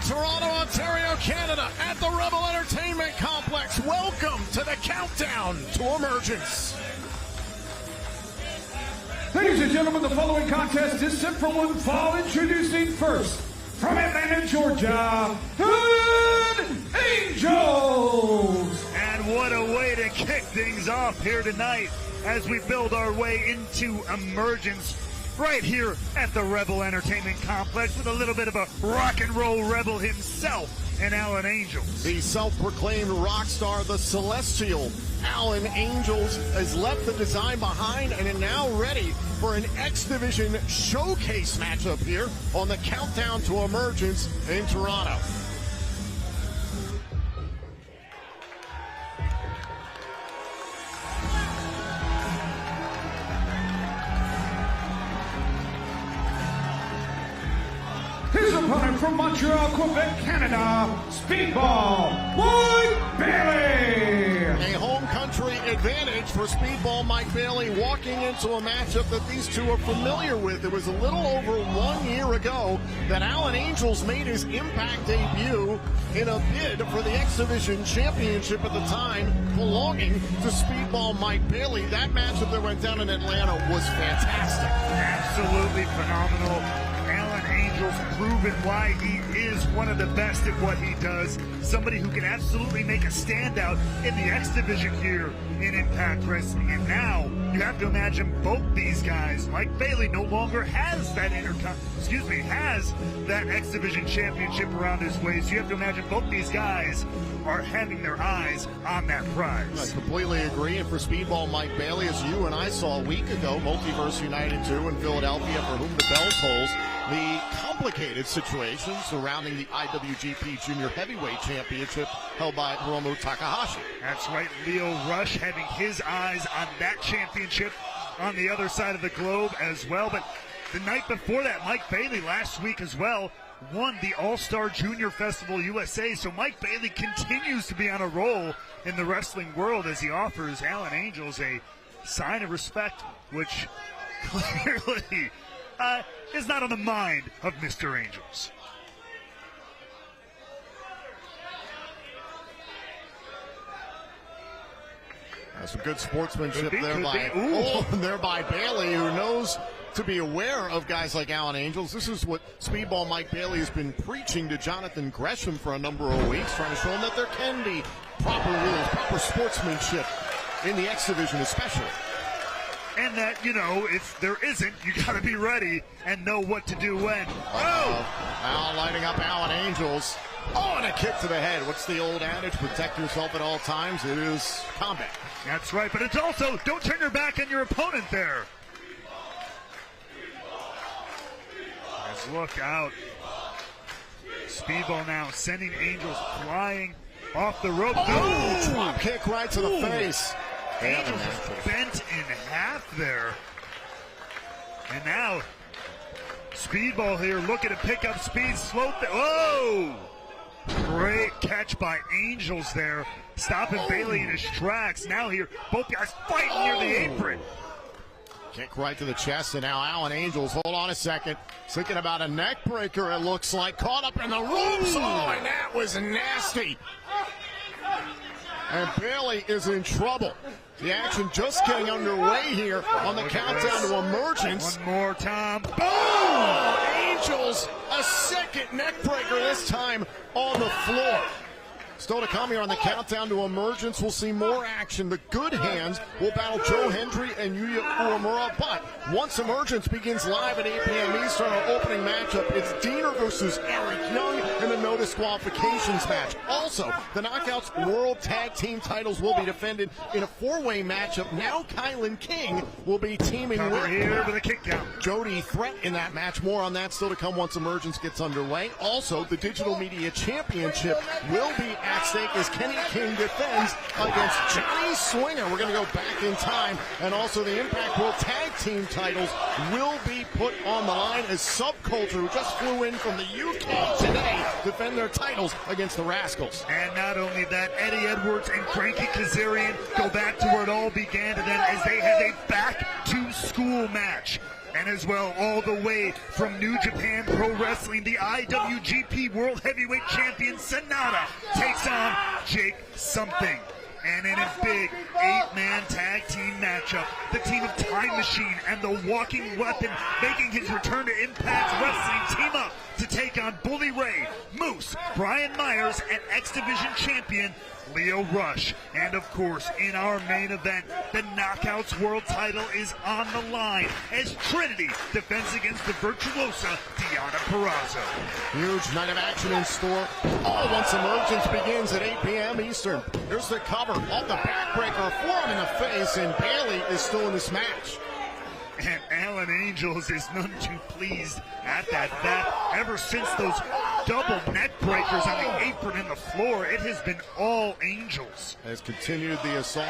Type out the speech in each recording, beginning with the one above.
Toronto, Ontario, Canada, at the Rebel Entertainment Complex. Welcome to the countdown to Emergence. Ladies and gentlemen, the following contest is set for one fall. Introducing first, from Atlanta, Georgia, Angels. And what a way to kick things off here tonight as we build our way into Emergence right here at the Rebel Entertainment Complex with a little bit of a rock and roll rebel himself and Alan Angels. The self-proclaimed rock star, the celestial Alan Angels, has left the design behind and is now ready for an X Division showcase matchup here on the countdown to Emergence in Toronto. His opponent from Montreal, Quebec, Canada, Speedball Mike Bailey. A home country advantage for Speedball Mike Bailey, walking into a matchup that these two are familiar with. It was a little over 1 year ago that Alan Angels made his Impact debut in a bid for the X Division Championship at the time, belonging to Speedball Mike Bailey. That matchup that went down in Atlanta was fantastic. Absolutely phenomenal. Angels proven why he is one of the best at what he does. Somebody who can absolutely make a standout in the X Division here in Impact Wrestling. And now you have to imagine both these guys. Mike Bailey no longer has that has that X Division championship around his waist. You have to imagine both these guys are having their eyes on that prize. I completely agree. And for Speedball Mike Bailey, as you and I saw a week ago, Multiverse United 2 in Philadelphia, for whom the bell tolls, the complicated situation surrounding the IWGP Junior Heavyweight Championship held by Hiromu Takahashi. That's right, Leo Rush having his eyes on that championship on the other side of the globe as well. But the night before that, Mike Bailey last week as well won the All-Star Junior Festival USA. So Mike Bailey continues to be on a roll in the wrestling world as he offers Alan Angels a sign of respect, which clearly is not on the mind of Mr. Angels. Some good sportsmanship there by Bailey, who knows to be aware of guys like Alan Angels. This is what Speedball Mike Bailey has been preaching to Jonathan Gresham for a number of weeks, trying to show him that there can be proper rules, proper sportsmanship in the X Division especially. And that, if there isn't, you got to be ready and know what to do when. Now lighting up Alan Angels. Oh, and a kick to the head. What's the old adage? Protect yourself at all times. It is combat. That's right, but it's also don't turn your back on your opponent there. Let's look out. Speedball now sending Angels flying off the rope. Oh, drop kick right to the face. Angels bent in half there. And now Speedball here looking to pick up speed. Whoa! Great catch by Angels there, stopping Bailey in his tracks. Now here, both guys fighting near the apron. Kick right to the chest, and now Alan Angels, hold on a second, thinking about a neck breaker, it looks like, caught up in the ropes. Oh, and that was nasty. And Bailey is in trouble. The action just getting underway here on the countdown to Emergence. One more time. Boom! Angels, a second neck breaker, this time on the floor. Still to come here on the countdown to Emergence. We'll see more action. The Good Hands will battle Joe Hendry and Yuya Uemura. But once Emergence begins live at 8 p.m. Eastern, our opening matchup, it's Diener versus Eric Young in the no disqualifications match. Also, the Knockouts World Tag Team titles will be defended in a four-way matchup. Now Kylan King will be teaming with a kick out. Jody Threat in that match. More on that still to come once Emergence gets underway. Also, the Digital Media Championship will be at stake as Kenny King defends against Johnny Swinger. We're going to go back in time. And also the Impact World Tag Team titles will be put on the line as Subculture, who just flew in from the UK today, defend their titles against the Rascals. And not only that, Eddie Edwards and Frankie Kazarian go back to where it all began, and then as they have a back-to-school match And as well, all the way from New Japan Pro Wrestling, the IWGP World Heavyweight Champion Sonata takes on Jake Something. And in a big 8-man tag team matchup, the team of Time Machine and the Walking Weapon making his return to Impact Wrestling team up to take on Bully Ray, Moose, Brian Myers, and X Division champion Leo Rush. And of course, in our main event, the Knockouts World title is on the line as Trinity defends against the virtuosa Deonna Purrazzo. Huge night of action in store. All once Emergence begins at 8 p.m. Eastern. Here's the cover off the backbreaker, forearm in the face, and Bailey is still in this match. And Alan Angels is none too pleased at that. Ever since those double neck breakers on the apron and the floor, it has been all Angels. Has continued the assault.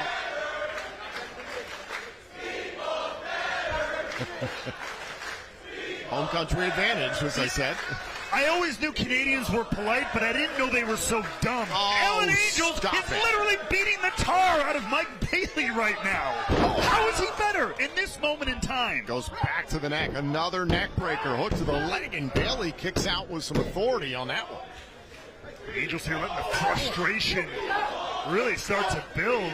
Home country advantage, as I said. I always knew Canadians were polite, but I didn't know they were so dumb. Alan Angels is literally beating the tar out of Mike Bailey right now. How is he better in this moment in time? Goes back to the neck. Another neck breaker. Hook to the leg, and Bailey kicks out with some authority on that one. Angels here letting the frustration really start to build.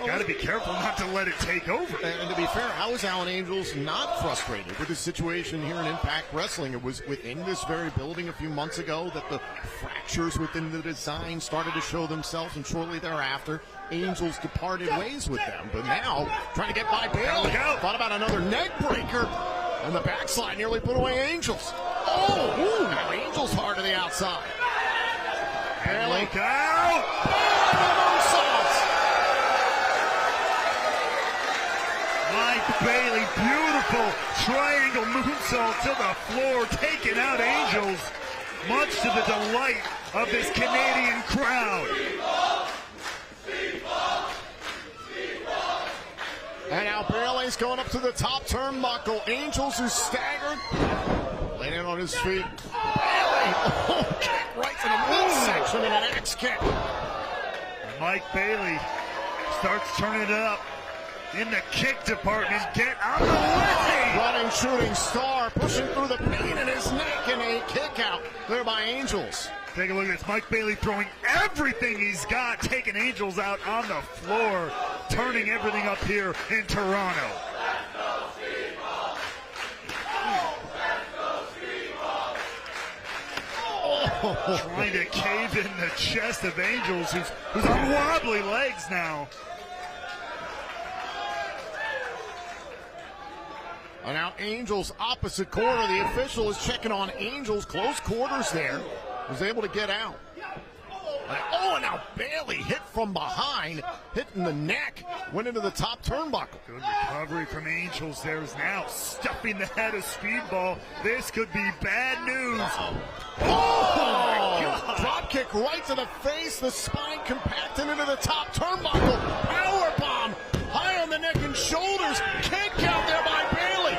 Got to be careful not to let it take over. And to be fair, how is Alan Angels not frustrated with the situation here in Impact Wrestling? It was within this very building a few months ago that the fractures within the design started to show themselves, and shortly thereafter, Angels departed ways with them. But now, trying to get by Bailey. Thought about another neck breaker, and the backslide nearly put away Angels. Oh, now Angels hard to the outside. Bailey. Look out! Mike Bailey, beautiful triangle moonsault to the floor, taking out Angels, much to the delight of this Canadian crowd. And now Bailey's going up to the top turnbuckle. Angels is staggered. Laying on his feet. Bailey, kick right to the midsection and an axe kick. Mike Bailey starts turning it up. In the kick department, get out of the way! Running shooting star, pushing through the pain in his neck, and a kick out there by Angels. Take a look at this. Mike Bailey throwing everything he's got, taking Angels out on the floor, turning everything up here in Toronto. Trying to cave in the chest of Angels, who's on wobbly legs now. And now Angels opposite corner. The official is checking on Angels. Close quarters there. Was able to get out. And now Bailey hit from behind. Hitting the neck. Went into the top turnbuckle. Good recovery from Angels. There's now stuffing the head of Speedball. This could be bad news. Oh, my God. Drop kick right to the face. The spine compacted into the top turnbuckle. Power bomb. High on the neck and shoulders. Kick out there by Bailey.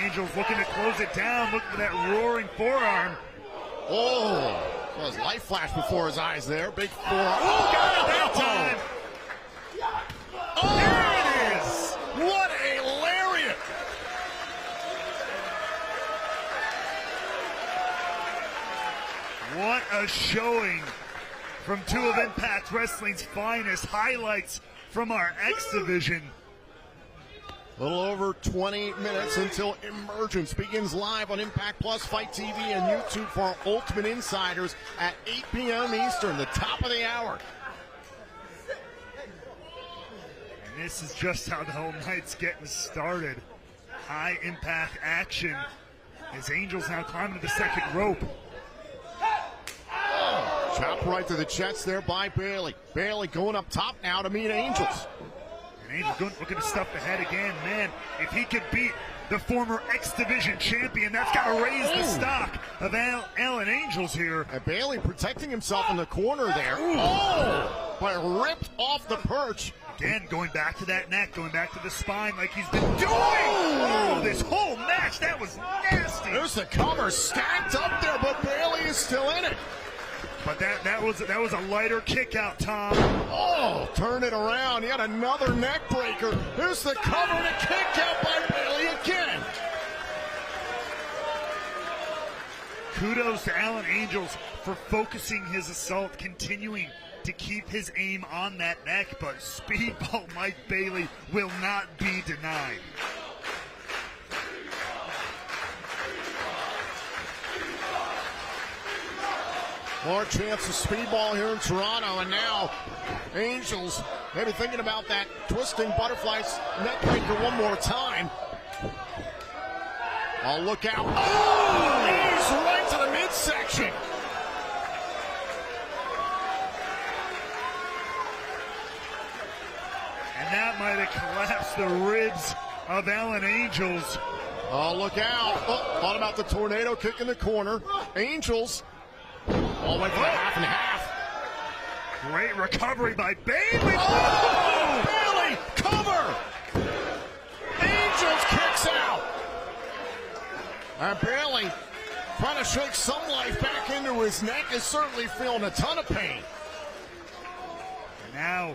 Angels looking to close it down. Look for that roaring forearm. Oh, well, his life flashed before his eyes there. Big forearm. Oh, got it that time. Oh, there it is. What a lariat. What a showing from two of Impact Wrestling's finest. Highlights from our X Division. A little over 20 minutes until Emergence begins live on Impact Plus, Fight TV, and YouTube for our Ultimate Insiders at 8 p.m. Eastern, the top of the hour. And this is just how the whole night's getting started. High impact action as Angels now climbing to the second rope. Chop right to the chest there by Bailey. Bailey going up top now to meet Angels. And Angels looking to stuff the head again. Man, if he could beat the former X Division champion, that's got to raise the stock of Alan Angels here. And Bailey protecting himself in the corner there. Oh, but ripped off the perch. Again, going back to that neck, going back to the spine like he's been doing. Oh, this whole match, that was nasty. There's the cover stacked up there, but Bailey is still in it. But that was a lighter kick out, Tom. Oh, turn it around. Yet another neck breaker. Here's the cover and a kick out by Bailey again. Kudos to Alan Angels for focusing his assault, continuing to keep his aim on that neck, but Speedball Mike Bailey will not be denied. More chance of Speedball here in Toronto, and now Angels maybe thinking about that twisting butterfly neck breaker one more time. Oh, look out. Oh, knees right to the midsection. And that might have collapsed the ribs of Alan Angels. Oh, look out. Oh, thought about the tornado kick in the corner. Angels all the way for the half and half. Great recovery by Bailey. Oh, Bailey, cover. Angels kicks out. And Bailey, trying to shake some life back into his neck, is certainly feeling a ton of pain. And now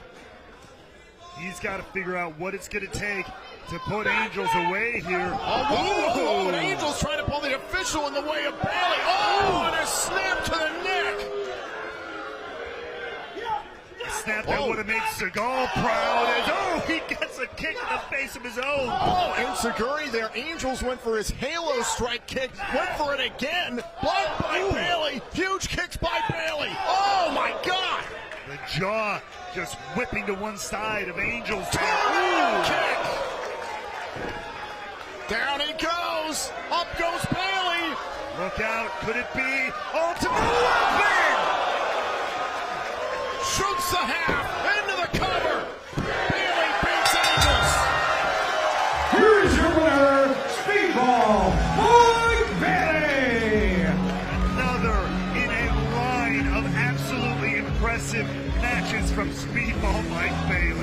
he's got to figure out what it's going to take to put Angels away here. Oh, and Angels trying to pull the official in the way of Bailey. Oh, and a snap to the neck. A snap that would have made Seagal proud. As, he gets a kick in the face of his own. Oh, and Seguri there. Angels went for his halo strike kick. Went for it again. Blocked by Bailey. Huge kicks by Bailey. Oh, my God. The jaw just whipping to one side of Angels. Kick. Down he goes. Up goes Bailey. Look out. Could it be ultimate weapon? Shoots the half. Into the cover. Bailey beats Angels. Here is your winner, Speedball Mike Bailey. Another in a line of absolutely impressive matches from Speedball Mike Bailey.